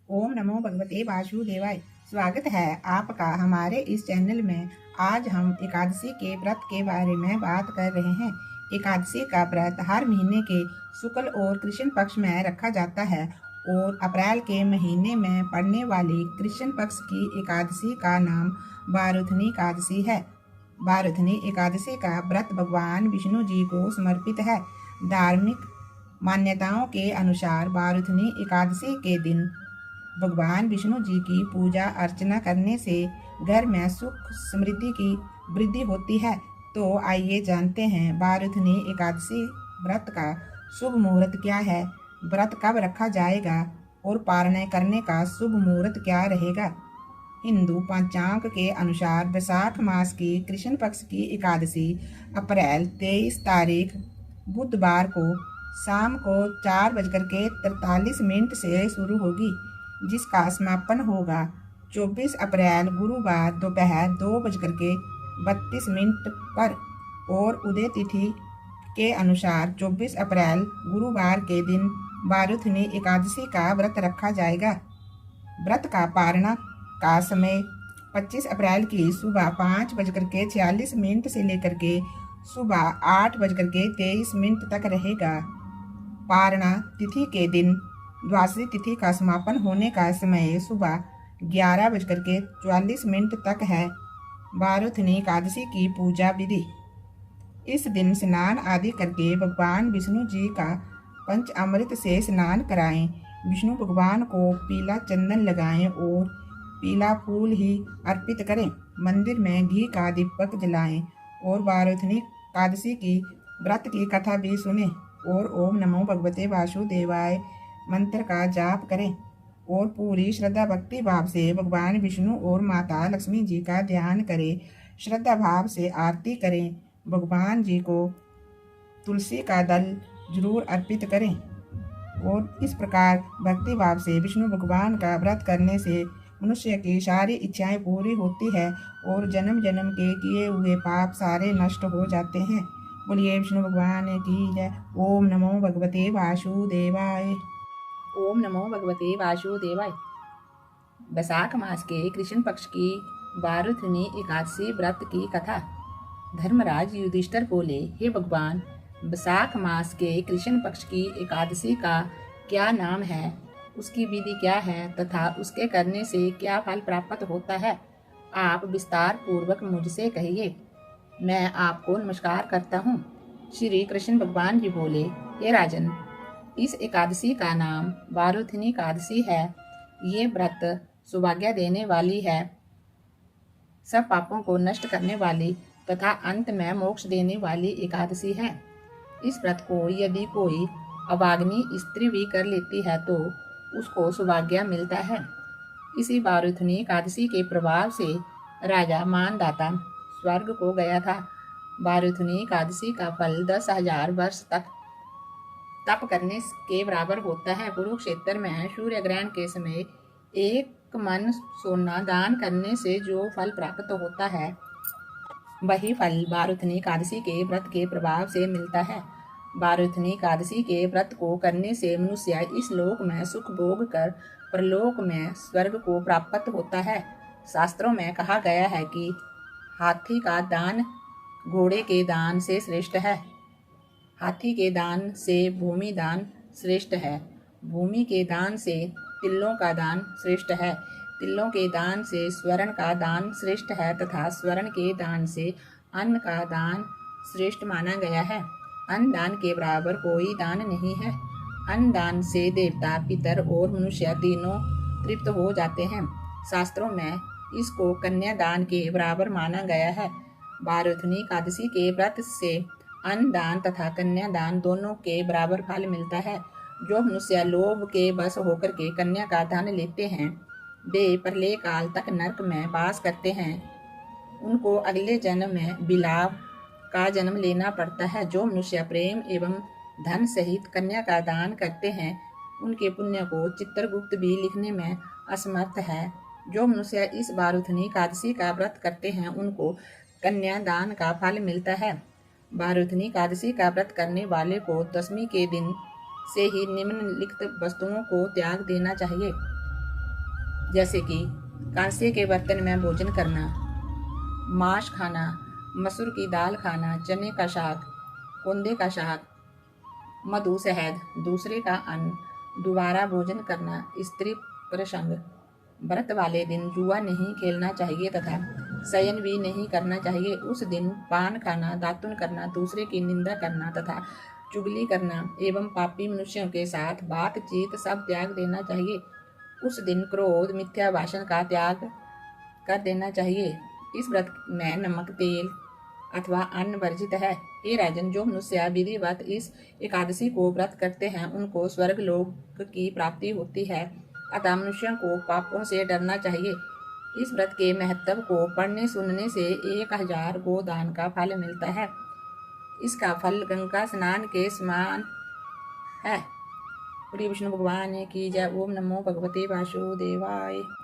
ओम नमो भगवते वासुदेवाय। स्वागत है आपका हमारे इस चैनल में। आज हम एकादशी के व्रत के बारे में बात कर रहे हैं। एकादशी का व्रत हर महीने के शुक्ल और कृष्ण पक्ष में रखा जाता है और अप्रैल के महीने में पड़ने वाली कृष्ण पक्ष की एकादशी का नाम बारुथनी एकादशी है। बारुथनी एकादशी का व्रत भगवान विष्णु जी को समर्पित है। धार्मिक मान्यताओं के अनुसार बारुथनी एकादशी के दिन भगवान विष्णु जी की पूजा अर्चना करने से घर में सुख समृद्धि की वृद्धि होती है। तो आइए जानते हैं बारुथनी एकादशी व्रत का शुभ मुहूर्त क्या है, व्रत कब रखा जाएगा और पारण करने का शुभ मुहूर्त क्या रहेगा। हिंदू पंचांग के अनुसार वैशाख मास की कृष्ण पक्ष की एकादशी अप्रैल 23 तारीख बुधवार को शाम को 4:43 से शुरू होगी, जिसका समापन होगा 24 अप्रैल गुरुवार दोपहर 2:32 पर। और उदय तिथि के अनुसार 24 अप्रैल गुरुवार के दिन बारुथनी एकादशी का व्रत रखा जाएगा। व्रत का पारणा का समय 25 अप्रैल की सुबह 5:46 से लेकर के सुबह 8:23 तक रहेगा। पारणा तिथि के दिन द्वादशी तिथि का समापन होने का समय सुबह 11:44 तक है। बारुथनी एकादशी की पूजा विधि। इस दिन स्नान आदि करके भगवान विष्णु जी का पंचामृत से स्नान कराएं। विष्णु भगवान को पीला चंदन लगाएं और पीला फूल ही अर्पित करें। मंदिर में घी का दीपक जलाएं और बारुथनी एकादशी की व्रत की कथा भी सुने और ओम नमो भगवते वासुदेवाय मंत्र का जाप करें और पूरी श्रद्धा भक्ति भाव से भगवान विष्णु और माता लक्ष्मी जी का ध्यान करें। श्रद्धा भाव से आरती करें। भगवान जी को तुलसी का दल जरूर अर्पित करें। और इस प्रकार भक्ति भाव से विष्णु भगवान का व्रत करने से मनुष्य की सारी इच्छाएं पूरी होती है और जन्म जन्म के किए हुए पाप सारे नष्ट हो जाते हैं। बोलिए विष्णु भगवान की जय। ओम नमो भगवते वासुदेवाय। ओम नमो भगवते वासुदेवाय। वैशाख मास के कृष्ण पक्ष की बारुथनी एकादशी व्रत की कथा। धर्मराज युधिष्ठिर बोले, हे भगवान, वैशाख मास के कृष्ण पक्ष की एकादशी का क्या नाम है, उसकी विधि क्या है तथा उसके करने से क्या फल प्राप्त होता है, आप विस्तार पूर्वक मुझसे कहिए। मैं आपको नमस्कार करता हूँ। श्री कृष्ण भगवान जी बोले, हे राजन, इस एकादशी का नाम बारुथनी एकादशी है। ये व्रत सौभाग्य देने वाली है, सब पापों को नष्ट करने वाली तथा अंत में मोक्ष देने वाली एकादशी है। इस व्रत को यदि कोई अभागिनी स्त्री भी कर लेती है तो उसको सौभाग्य मिलता है। इसी बारुथनी एकादशी के प्रभाव से राजा मानदाता स्वर्ग को गया था। बारुथनी एकादशी का फल 10,000 वर्ष तक तप करने के बराबर होता है। कुरुक्षेत्र में सूर्य ग्रहण के समय 1 मन सोना दान करने से जो फल प्राप्त होता है, वही फल बारुथनी एकादशी के व्रत के प्रभाव से मिलता है। बारुथनी एकादशी के व्रत को करने से मनुष्य इस लोक में सुख भोग कर परलोक में स्वर्ग को प्राप्त होता है। शास्त्रों में कहा गया है कि हाथी का दान घोड़े के दान से श्रेष्ठ है। हाथी के दान से भूमि दान श्रेष्ठ है। भूमि के दान से तिलों का दान श्रेष्ठ है। तिलों के दान से स्वर्ण का दान श्रेष्ठ है तथा स्वर्ण के दान से अन्न का दान श्रेष्ठ माना गया है। अन्न दान के बराबर कोई दान नहीं है। अन्न दान से देवता, पितर और मनुष्य तीनों तृप्त हो जाते हैं। शास्त्रों में इसको कन्यादान के बराबर माना गया है। बारुथनी एकादशी के व्रत से अन्न दान तथा कन्यादान दोनों के बराबर फल मिलता है। जो मनुष्य लोभ के वश होकर के कन्या का धन लेते हैं, वे प्रलय काल तक नरक में वास करते हैं। उनको अगले जन्म में बिलाव का जन्म लेना पड़ता है। जो मनुष्य प्रेम एवं धन सहित कन्या का दान करते हैं, उनके पुण्य को चित्रगुप्त भी लिखने में असमर्थ है। जो मनुष्य इस बारुथनी एकादशी का व्रत करते हैं, उनको कन्या दान का फल मिलता है। बारुथनी एकादशी का व्रत करने वाले को दशमी के दिन से ही निम्नलिखित वस्तुओं को त्याग देना चाहिए। जैसे कि कांसे के बर्तन में भोजन करना, मांस खाना, मसूर की दाल खाना, चने का साग, कोंदे का साग, मधु शहद, दूसरे का अन्न, दोबारा भोजन करना, स्त्री प्रसंग, व्रत वाले दिन जुआ नहीं खेलना चाहिए तथा शयन भी नहीं करना चाहिए। उस दिन पान खाना, दातुन करना, दूसरे की निंदा करना तथा चुगली करना एवं पापी मनुष्यों के साथ बातचीत सब त्याग देना चाहिए। उस दिन क्रोध, मिथ्या भाषण का त्याग कर देना चाहिए। इस व्रत में नमक, तेल अथवा अन्न वर्जित है। हे राजन, जो मनुष्य विधिवत इस एकादशी को व्रत करते हैं उनको स्वर्ग लोक की प्राप्ति होती है। अतः मनुष्यों को पापों से डरना चाहिए। इस व्रत के महत्व को पढ़ने सुनने से 1000 गोदान का फल मिलता है। इसका फल गंगा स्नान के समान है। श्री विष्णु भगवान की जय। ओम नमो भगवते वासुदेवाय।